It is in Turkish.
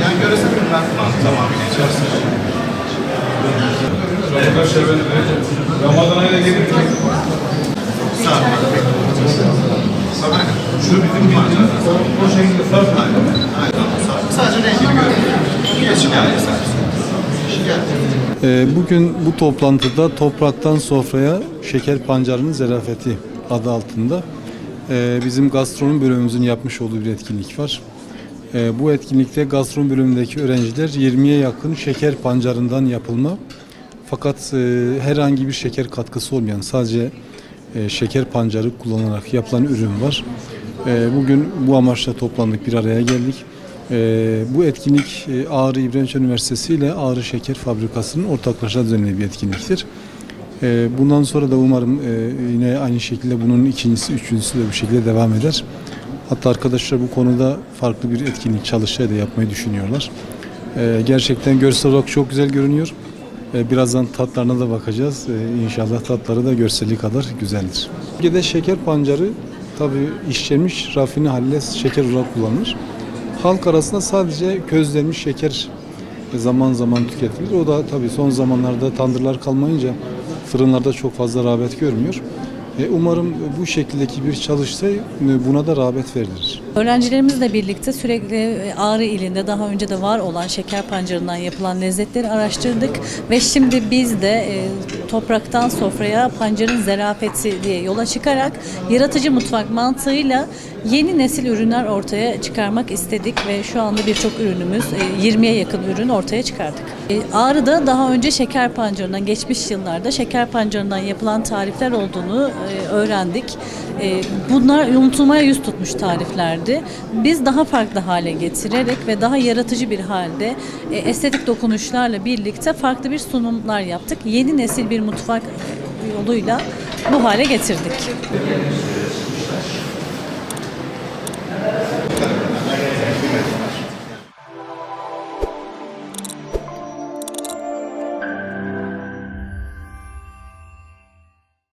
Yani görürsün ben tamamıyla içerisinde. Ramazan ayına gelir. Sağ olun. Şu bizim parça. O şekilde sarf. Aynen. Sadece rengini görüyorum. Geçin yani Bugün bu toplantıda Topraktan Sofraya Şeker Pancarı'nın Zerafeti adı altında bizim gastronomi bölümümüzün yapmış olduğu bir etkinlik var. Bu etkinlikte gastronomi bölümündeki öğrenciler 20'ye yakın şeker pancarından yapılma fakat herhangi bir şeker katkısı olmayan sadece şeker pancarı kullanarak yapılan ürün var. Bugün bu amaçla toplandık, bir araya geldik. Bu etkinlik Ağrı İbrahim Üniversitesi ile Ağrı Şeker Fabrikası'nın ortaklaşa düzenlediği bir etkinliktir. Bundan sonra da umarım yine aynı şekilde bunun ikincisi, üçüncüsü de bu şekilde devam eder. Hatta arkadaşlar bu konuda farklı bir etkinlik çalıştay da yapmayı düşünüyorlar. Gerçekten görsel olarak çok güzel görünüyor. Birazdan tatlarına da bakacağız. İnşallah tatları da görseli kadar güzeldir. Bölgede şeker pancarı tabii işlenmiş rafine halde şeker olarak kullanılır. Halk arasında sadece közlenmiş şeker zaman zaman tüketilir. O da tabii son zamanlarda tandırlar kalmayınca fırınlarda çok fazla rağbet görmüyor. Umarım bu şekildeki bir çalıştay buna da rağbet verilir. Öğrencilerimizle birlikte sürekli Ağrı ilinde daha önce de var olan şeker pancarından yapılan lezzetleri araştırdık ve şimdi biz de topraktan sofraya pancarın zerafeti diye yola çıkarak yaratıcı mutfak mantığıyla yeni nesil ürünler ortaya çıkarmak istedik ve şu anda birçok ürünümüz 20'ye yakın ürün ortaya çıkardık. Ağrı'da daha önce şeker pancarından geçmiş yıllarda şeker pancarından yapılan tarifler olduğunu öğrendik. Bunlar unutulmaya yüz tutmuş tariflerdi. Biz daha farklı hale getirerek ve daha yaratıcı bir halde estetik dokunuşlarla birlikte farklı bir sunumlar yaptık. Yeni nesil bir mutfak yoluyla bu hale getirdik.